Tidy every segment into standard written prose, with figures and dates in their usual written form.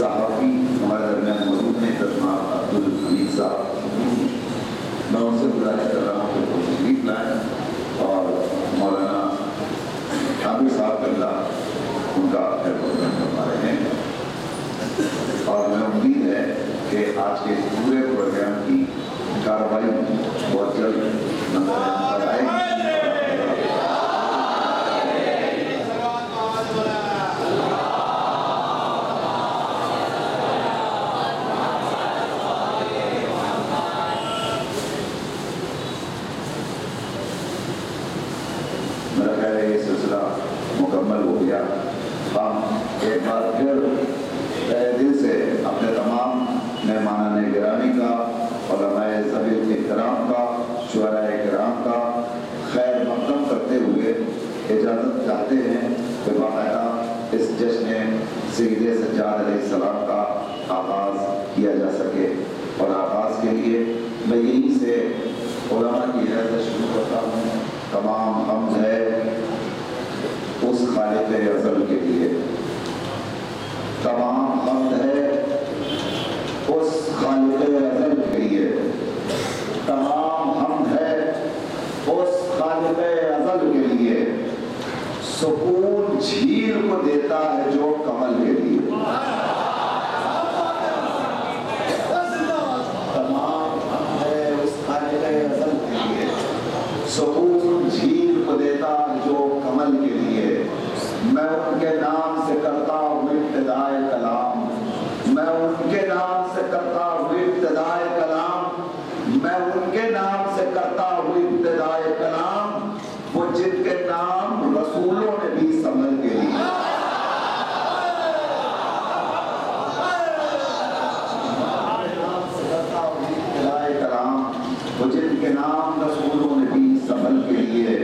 صحافی ہمارے درمیان موجود ہیں جناب عبدالحمید صاحب. میں ان سے گزارش کر رہا ہوں کہ وہ تشریف لائیں اور مولانا عامر صاحب اللہ ان کا خیر مقدم فرما رہے ہیں. اور میں امید ہے کہ آج کے پورے پروگرام کی کارروائی بہت جلد نظر آئے گی. میرا خیال ہے یہ سلسلہ مکمل ہو گیا. ہم ایک بار پھر تہہ دل سے اپنے تمام مہمانان گرامی کا، علماء ذوی احترام کا، شعراء کرام کا خیر مقدم کرتے ہوئے اجازت چاہتے ہیں کہ باقاعدہ اس جشن سید سجاد علیہ السلام کا آغاز کیا جا سکے. اور آغاز کے لیے میں یہیں سے علماء کی اجازت شروع کرتا ہوں. تمام حمد ہے اس خالق ازل کے لیے، تمام حمد ہے اس خالق ازل کے لیے، تمام حمد ہے اس خالق ازل کے لیے. سکون جھیل کو دیتا ہے جو کمل کے لیے. تمام حمد ہے اس خالق ازل کے لیے، سکون جھیل کو دیتا ہے جو کمل کے لیے. میں ان کے نام سے کرتا ہوں ابتدائے کلام، میں ان کے نام سے کرتا ہوں ابتدائے کلام، میں ان کے نام سے کرتا ہوں ابتدائے کلام، وہ جن کے نام رسولوں نے بھی سمجھ کے لیے. وہ جن کے نام رسولوں نے بھی سنبھل کے لیے.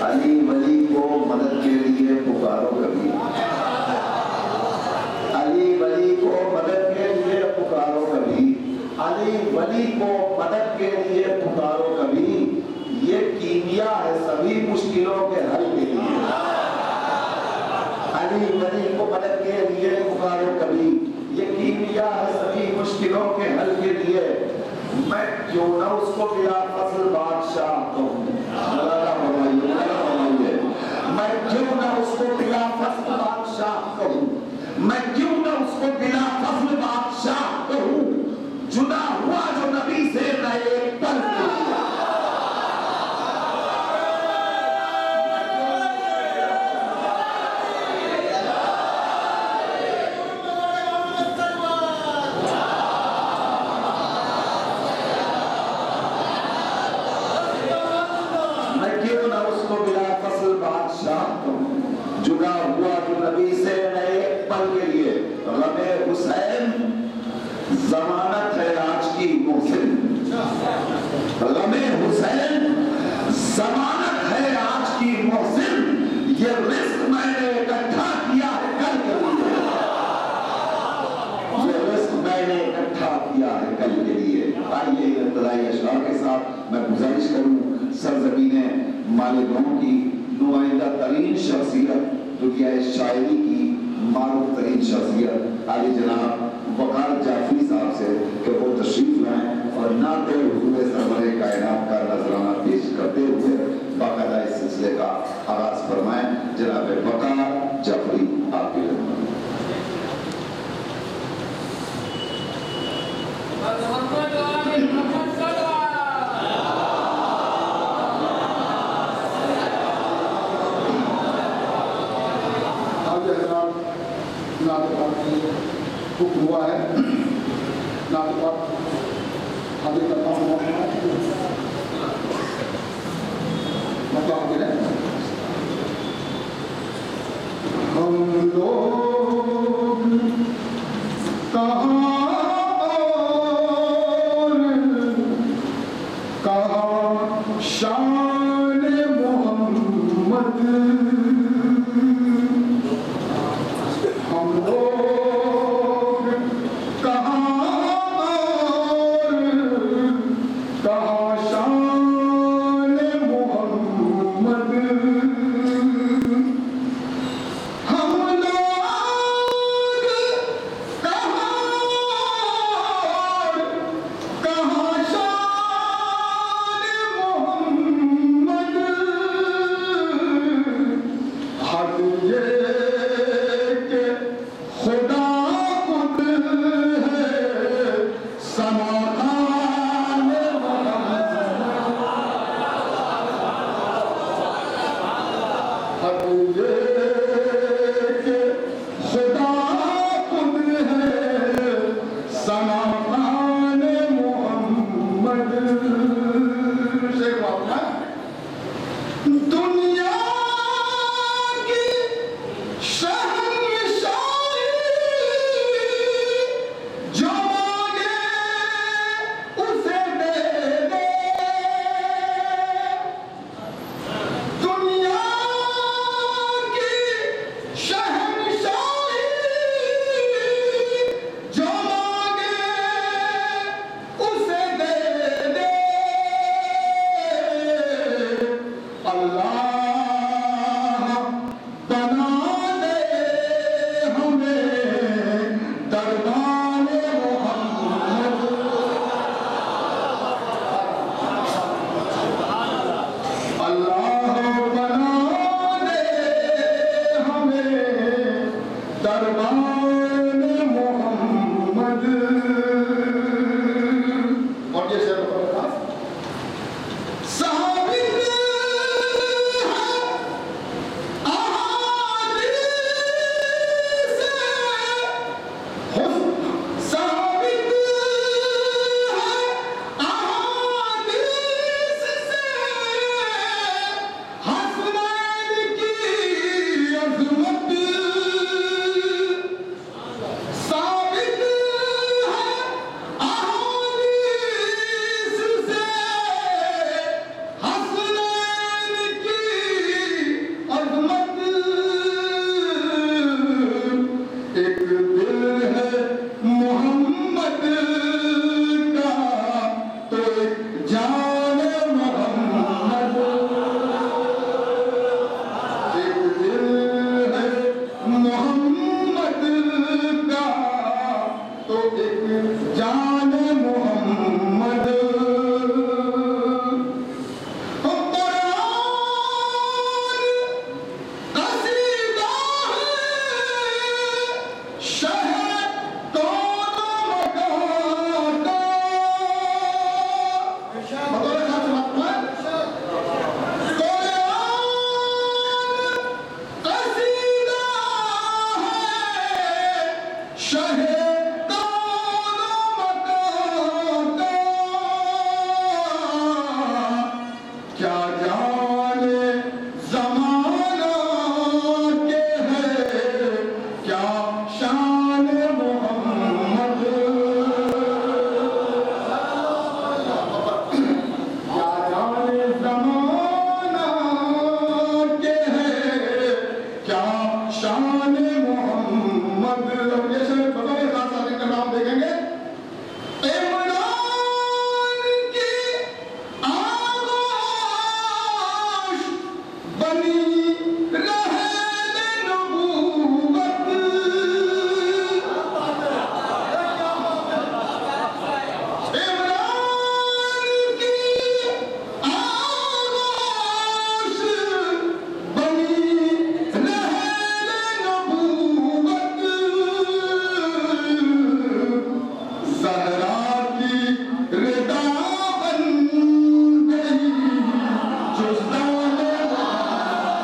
علی ولی کو مدد کے لیے پکارو کبھی، علی ولی کو مدد کے لیے پکارو کبھی، علی ولی کو مدد کے لیے پکارو کبھی. یہ کیمیا ہے سبھی مشکلوں کے حل کے لیے. علی ولی کو مدد کے لیے پکارو کبھی، یہ کیمیا ہے سبھی مشکلوں کے حل کے لیے. میں کیوں نہ اس کو بلا فضل بادشاہ کہوں، میں کیوں نہ اس کو بلا فضل بادشاہ کہوں، میں کیوں نہ اس کو بلا فضل بادشاہ کہوں. جدا ہوا جو نبی سے نہ ایک پل جدا ہوا جو نبی سے نئے پل کے لیے. غم حسین ضمانت ہے آج کی محسن، غم حسین ضمانت ہے آج کی محسن. یہ رزق میں نے اکٹھا کیا ہے کل کے لیے، یہ رزق میں نے اکٹھا کیا ہے کل کے لیے. آئیے ابتدائی اشعار کے ساتھ میں گزارش کروں سرزمین مالیگاؤں کی نمائندہ ترین شخصیت، دنیا شاعری کی معروف ترین شخصیت علی جناب وقار جعفری صاحب سے کہ وہ تشریف لائیں اور نعت حضور سرور کائنات کا نذرانہ پیش کرتے ہوئے باقاعدہ اس سلسلے کا آغاز فرمائیں. جناب وقار جعفری آپ کی خدمت. حکم ہوا ہے نعت پاک حاضر کرتا ہوں. مطلب حاضر ہے. ہم لوگ کہاں اور کہاں شان محمد، ہم لوگ دنیا کی شہنشاہی جو مانگے اسے دے دے، دنیا کی شہنشاہی جو مانگے اسے دے دے، اللہ بنا دے ہمیں دربان محمد، اللہ بنا دے ہمیں دربان محمد۔ اور یہ شعر بتا رہا ثابت ہے احادیث سے حسن، ثابت ہے احادیث سے حسنین کی عظمت، ثابت ہے احادیث سے حسنین کی عظمت، ایک دل ہے محمد کا تو ایک جان محمد، ایک دل ہے محمد کا تو ایک جان محمد۔ قرآن قصیدہ ہے شہ کون و مکان کا، بطور خاص مطلب قرآن قصیدہ ہے شہ کون و مکان کا، کیا جانے زمانہ کے ہے کیا شان محمد، کیا جانے زمانہ کے ہے کیا شان محمد۔ اب یہ شعر بطور خاص آنے کا نام دیکھیں گے، عمران کی آغوش بنی رہے نبوت، عمران کی آغوش بنی رہے نبوت، زہرا کی ردا بن گئی جزدان محمد،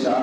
4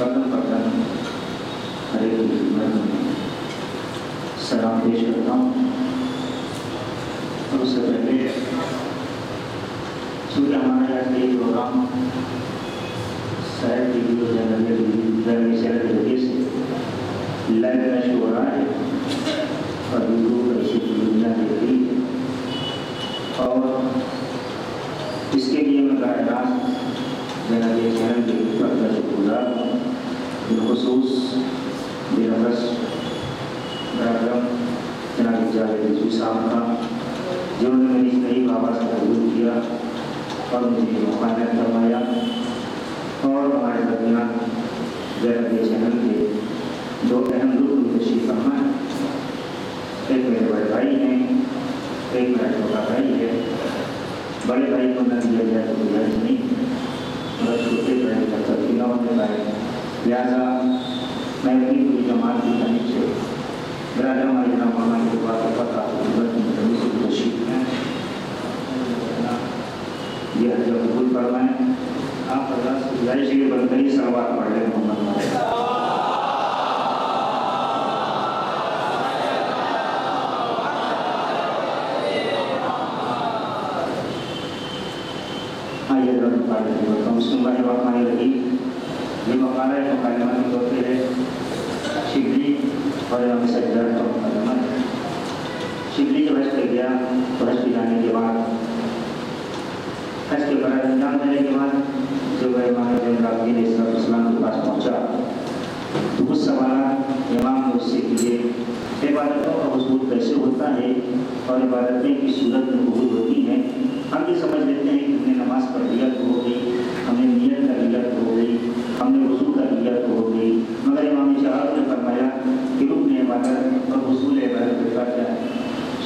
قدم پر قدم ہر ایک کی خدمت میں سلام پیش کرتا ہوں. اور اس سے پہلے چونکہ ہمارے آج کا یہ پروگرام شاید ٹی وی اور جنرل چینل کے ذریعے سے لائیو میچ ہو رہا ہے اور یوٹیوب ایسی دنیا دیکھ رہی ہے. اور اس کے لیے میں براہ راست جنرل چینل کے اوپر کا شکر گزار ہوں. بالخصوص بنفس برادرم جناب جاوید رضوی صاحب کا جنہوں نے میری اس نئی آواز کو قبول کیا اور مجھے موقع فرمایا. اور ہمارے درمیان جنرل چینل کے دو اہم رکن تشریف فرما ہیں. ایک میرے بڑے بھائی ہیں, ایک میرا چھوٹا بھائی ہے. بڑے بھائی کو نہ دیا جائے تو گزارش نہیں ہے مگر چھوٹے بھائی کا ترقی نہ ہونے پائے, لہٰذا میں اپنی پوری جماعت کی جانب سے برادر ہمارے جناب مولانا کے بات پتہ تشریف ہیں یہ حج قبول فرمائیں. آپ اللہ سے گزارش ہے کہ بلکہ صلوات پڑھ لیں محمد والے. بسم اللہ الرحمن الرحیم. یہ مقالہ ہے مکالمہ کے طور پہ ہے شبلی اور امام سجدہ کا مقدمہ ہے. شبلی جب حج پہ گیا تو حج پہ جانے کے بعد حج کے فرائض انجام دینے کے بعد جب امام ابراہیم علیہ السلام کے پاس پہنچا تو کچھ سوالات امام نے اس سے کیے. عبادتوں کا حصول کیسے ہوتا ہے اور عبادتیں کس صورت میں قبول ہوتی ہیں. ہم یہ سمجھ لیتے ہیں کہ ہم نے نماز پڑھ لیا تو ہو گئی, ہم نے نیت کر لیا تو ہو گئی, ہم نے وضو کر لیا تو ہو گئی. مگر امام شہاب نے فرمایا کہ رکن عبادت اور حصول عبادت کا کیا ہے.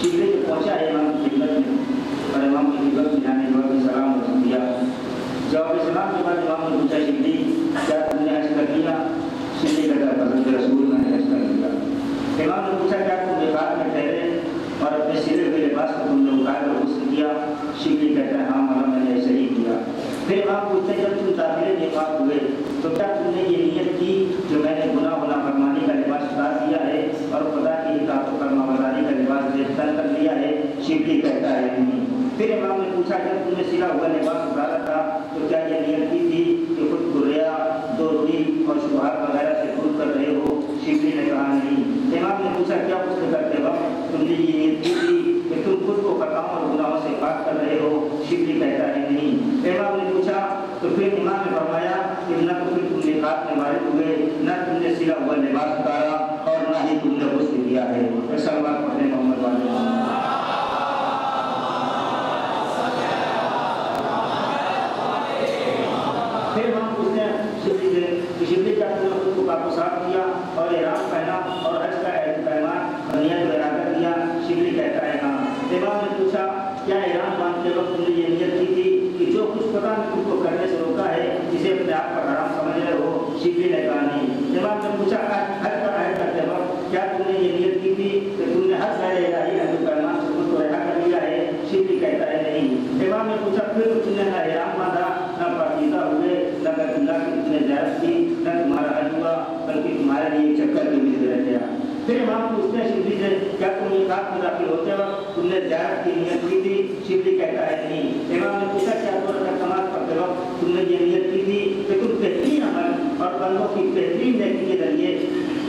شبلی سے پہنچا ہے امام کی خدمت میں اور امام کی خدمت میں جانے کے بعد سلام دیا. جواب سلام کے بعد امام نے پوچھا شبلی کیا تم نے حج کر لیا. شبلی کہتا حضرت رسول میں نے حج کر لیا. امام نے پوچھا کیا تم میقات میں ٹھہرے اور اپنے سرے ہوئے لباس کو تم نے اتار کر غسل کیا. شبلی کہتا ہے ہاں مولا میں نے ایسے ہی کیا. پھر امام پوچھتے ہیں جب تم داخلے میقات ہوئے تو کیا تم نے یہ نیت کی جو میں نے گناہ ہونا فرمانی کا لباس اتار دیا ہے اور خدا کی اطاعت و فرما برداری کا لباس بہتر کر لیا ہے. شبلی کہتا ہے نہیں. پھر امام نے پوچھا جب تم نے سلا ہوا لباس اتارا تھا تو کیا یہ نیت کی تھی کہ خود کو ریا دوزی اور شبہات وغیرہ سے دور کر رہے ہو. شبلی نے کہا نہیں. امام نے پوچھا کیا غسل کرتے وقت تم نے یہ نیت کی تھی کہ تم خود کو خطاؤں اور گناہوں سے پاک کر رہے ہو. شبلی کہتا ہے نہیں. امام نے پوچھا تو پھر امام نے فرمایا کہ نہ تو پھر تم میقات میں وارد ہوئے, نہ تم نے سلا ہوا لباس اتارا اور نہ ہی تم نے غسل کیا ہے. صلوات پڑھیں محمد والے. پھر ہم پوچھتے ہیں شبلی سے کہ شبلی کیا تم نے خود کو پاک و صاف کیا اور احرام پہنا اور حج کا اہتمام اور نیت و ارادہ کیا. شبلی کہتا ہے ہاں. امام نے پوچھا کیا احرام باندھتے وقت تم نے یہ نیت کی تھی کہ جو کچھ پتہ نہیں خود کو کرنے سے روکا ہے جسے اپنے آپ پر حرام سمجھ رہے ہو. شبلی نے کہا نہیں. امام نے پوچھا حج کا عہد کرتے وقت کیا تم نے یہ نیت کی تھی کہ تم نے حج غیر الہی اہتمام سے خود کو رہا کر لیا ہے. شبلی کہتا ہے نہیں. امام نے پوچھا پھر تم نے نہ احرام باندھا نہ پاکیزہ ہوئے نہ بیت اللہ کی تم نے زیارت کی نہ تمہارا حج ہوا بلکہ تمہارے لیے ایک چکر کے بھی رہ گیا. پھر امام پوچھتے ہیں شبلی سے کیا تم میقات میں داخل ہوتے وقت تم نے زیارت کی نیت کی تھی. شبلی کہتا ہے نہیں. امام نے پوچھا کیا دو رکعت نماز پڑھتے وقت تم نے یہ نیت کی تھی کہ تم بہترین عمل اور بندوں کی بہترین نیکی کے ذریعے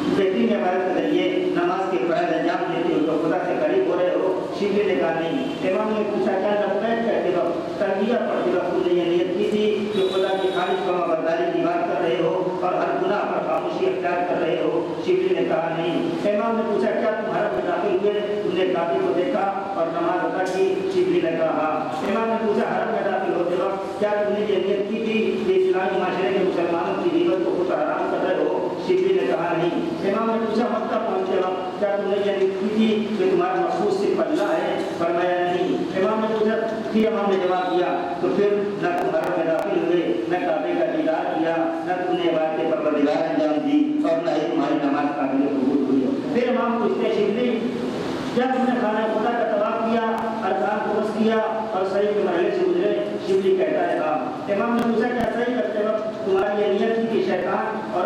بہترین عبادت کے ذریعے نماز کے فرائض انجام دیتے ہو تو خدا سے قریب ہو رہے ہو. شبلی نے کہا نہیں. امام نے پوچھا کیا لبیک کہتے وقت تلبیہ پڑھتے وقت تم نے یہ نیت کی تھی کہ خدا کی خالص فرما برداری کی بات کر رہے ہو اور ہر گناہ پر خاموشی اختیار کر رہے ہو. شبلی نے کہا نہیں. امام نے پوچھا کیا تم حرم میں داخل ہوئے تم نے کعبے کو دیکھا اور نماز ادا کی. شبلی نے کہا ہاں. امام نے پوچھا حرم میں داخل ہوتے وقت کیا تم نے یہ نیت کی تھی کہ اسلامی معاشرے کے مسلمانوں کی غیبت کو خود حرام کر رہے ہو. شبلی نے کہا نہیں. امام نے پوچھا مکہ پہنچتے وقت کیا تم نے یہ نیت کی تھی کہ تمہارا مخصوص صرف اللہ ہے. فرمایا نہیں. امام نے پوچھا پھر امام نے جواب دیا تو پھر نہ تم حرم میں داخل ہوئے نہ کعبے کا دیدار کیا نہ تم نے عبادت پروردگار انجام دی اور نہ ہی تمہاری نماز قابل قبول ہوئی. پھر امام پوچھتے شبلی کیا تم نے خانہ خدا کا طواف کیا ارکان کو بس کیا اور صحیح کے مرحلے سے گزرے. شبلی کہتا ہے ہاں. امام نے پوچھا کیا صحیح کرتے وقت تمہاری یہ نیت تھی کہ شیطان اور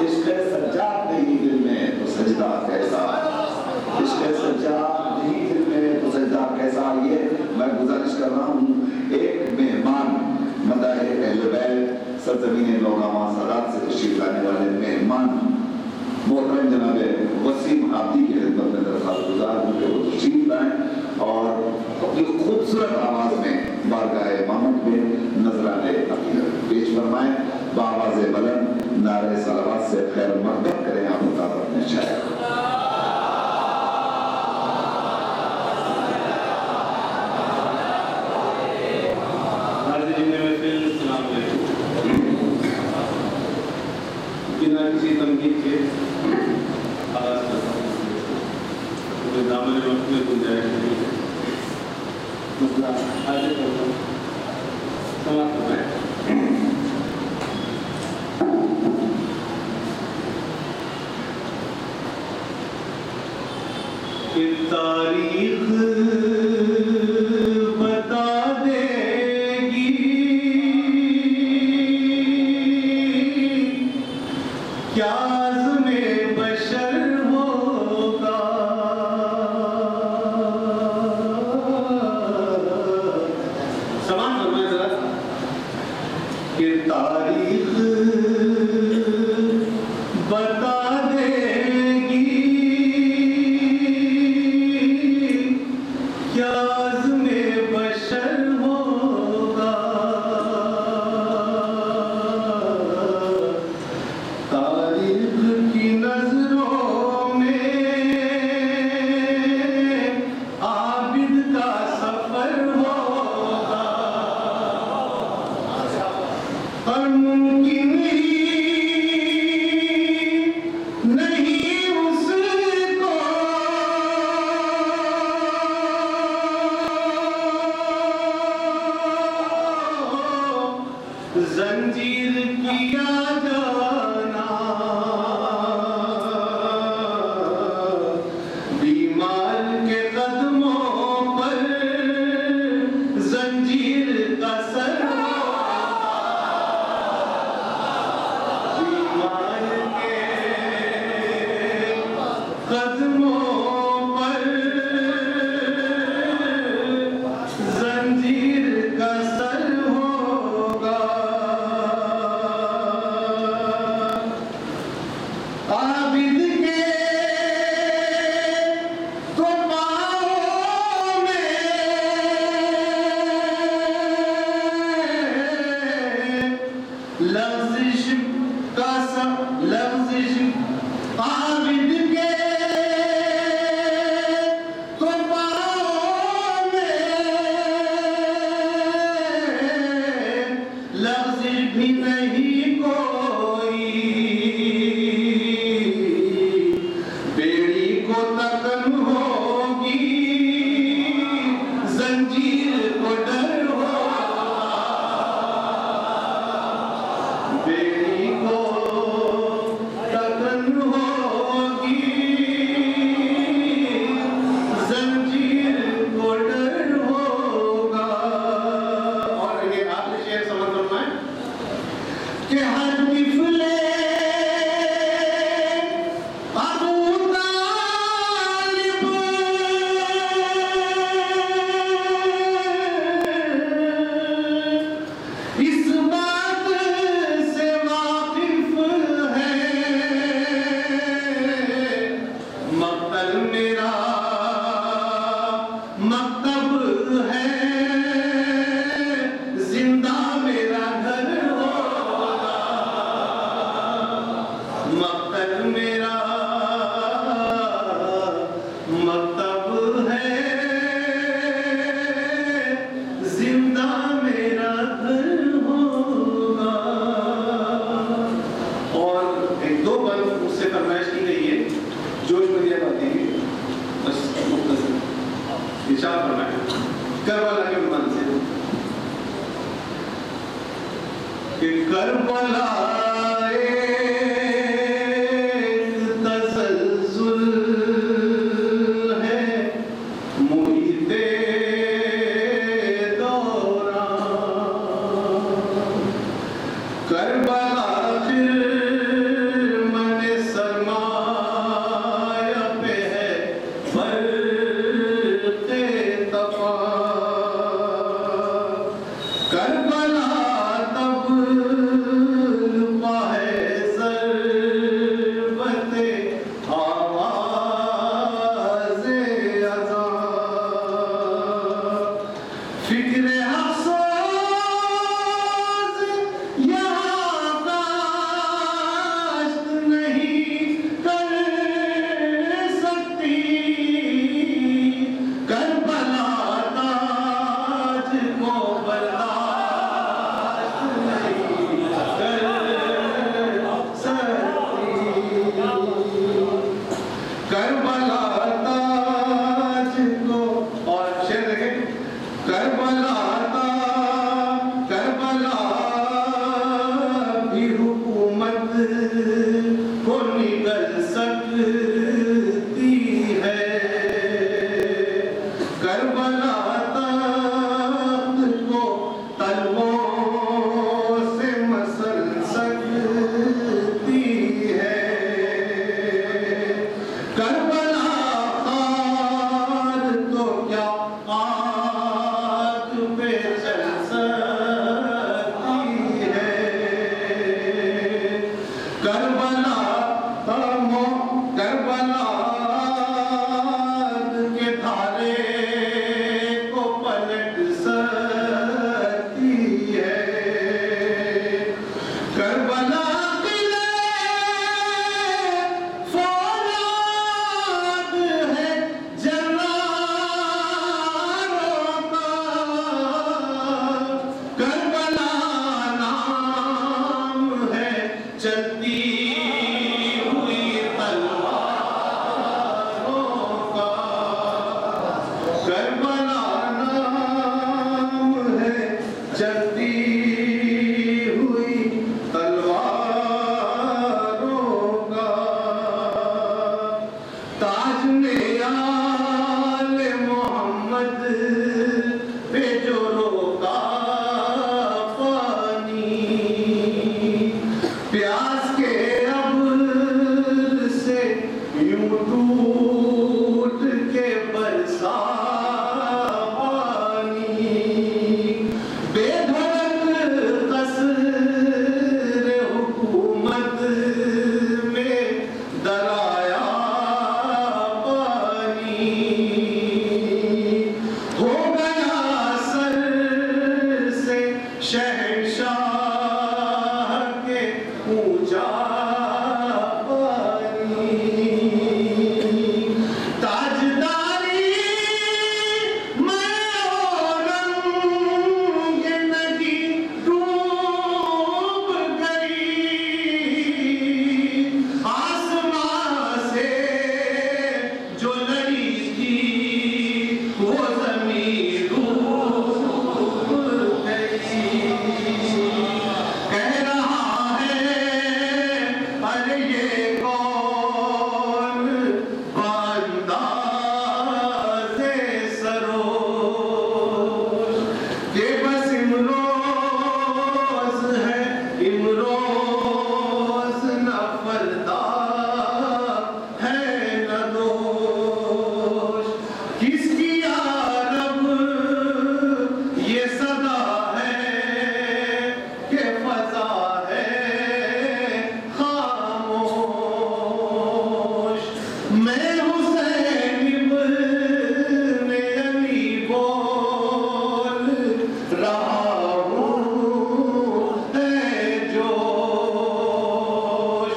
عشق سجاد نہیں دل میں تو سجدہ کیسا، عشق سجاد نہیں دل میں تو سجدہ کیسا. یہ میں گزارش کر رہا ہوں ایک مہمان مداح اہل بیت سرزمین نوگاواں سادات سے تشریف لانے والے مہمان محترم جناب وسیم عابدی کی خدمت میں درخواست گزار ہوں کہ وہ تشریف لائیں اور اپنی خوبصورت آواز میں بارگاہ امامت میں نذرانے عقیدت پیش فرمائیں. بآواز بلند نعرہ صلوات سے خیر مقدم کریں آپ مطابق اپنے شاعر. بنا کسی تنقید کے آغاز کرتا ہوں کیونکہ دامن وقت میں گنجائش نہیں ہے. مسئلہ آگے کرتا ہوں سماعت کریں. کہ تاریخ بتا دے گی کیا عزم بشر ہوگا. سامان فرمائیں ذرا. کہ تاریخ بتا دے گی کیا عزم بشر ہوگا. تاریخ کی نظروں میں عابد کا سفر ہوگا اور ممکن نہیں اس کو زنجیر کیا جانا. بیمار کے قدموں پر زنجیر کا سر بیمار کے قدموں پر زنجیر کا سر ہوگا. عابد کے تو پاؤں میں لفظ کا سب لفظ عابد کے تو پاؤں میں لفظ بھی نہیں کوئی. بیڑی کو تکن ہوگی زنجیر کو ڈر ہوگا. بیڑی کو تکن ہوگی زنجیر کو ڈر ہوگا. اور یہ آخری شعر سمجھ کرنا ہے کہ ہر طفل ابو طالب اس بات سے واقف ہے مقتل میرا مکتب ہے زندہ میرا گھر ہوگا. مقتل میرا مکتب ہے زندہ میرا گھر ہوگا. اور ایک دو بند اس سے فرمائش کی گئی ہے جوش میں دیا باتیں گی بس مختصر ارشاد فرمائیں کربلا کے عنوان سے کہ کربلا تسلسل ہے محیط دوران. کربلا کربلا تب پائے ضربت آواز اذان، فکر افسوس یہاں کاشت نہیں کر سکتی، کربلا تاج کو برداشت نہیں کر سکتی، کربلا تاج کو، اور شعر دیکھیں، کربلا بھی حکومت کو نگل سکتی ہے، کربلا تخت کو تلووں سے مسل سکتی ہے، کربلا خار تو کیا آگ پہ چل سکتی ہے، کربلا کے دھارے کو پلٹ سکتی ہے، کربلا فولاد ہے جراروں کا، کربلا نام ہے چلتی ہوئی تلواروں کا، کربلا نام ہے چلتی ہوئی تلواروں کا، تاج میں آل محمد پہ جو روکا پانی، پیاس کے ابر سے یوں ٹوٹ کے برسا پانی، بے دھڑک قصر حکومت میں درایا پانی، ہو گیا سر سے شہنشاہ کے اونچا پانی، تاجداری میں اورنگی ڈوب گئی، آسمان سے جو لڑی تھی وہ زمین ڈوب گئی، کہہ رہا ہے ارے یہ کون بانداز سروش، کہ بس امروز ہے امروز نہ فردا ہے نہ دوش، کس کی عرب یہ صدا ہے کہ فضا ہے خاموش، میں حسین ابن علی بول رہا ہوں ہے جوش،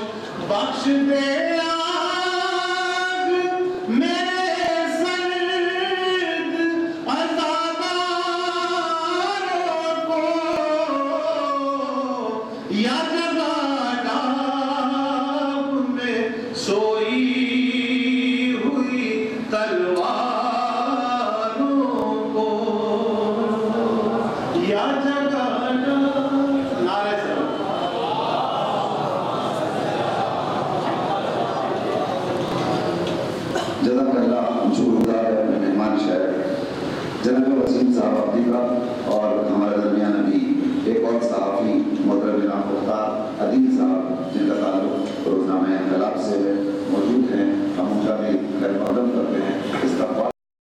بخش دے آگ میرے سرد عزاداروں کو، یا جگانا میں سوئی ہوئی تلواروں کو، یا جگانا، نعرہ سلام، جزاک اللہ، شکر گزار ہے اپنے مہمان شاعر جناب وسیم صاحب عبدی کا، اور ہمارے درمیان ابھی ایک اور صحافی محترم جناب مختار عدیل صاحب جن کا تعلق روزنامہ انقلاب سے ہے موجود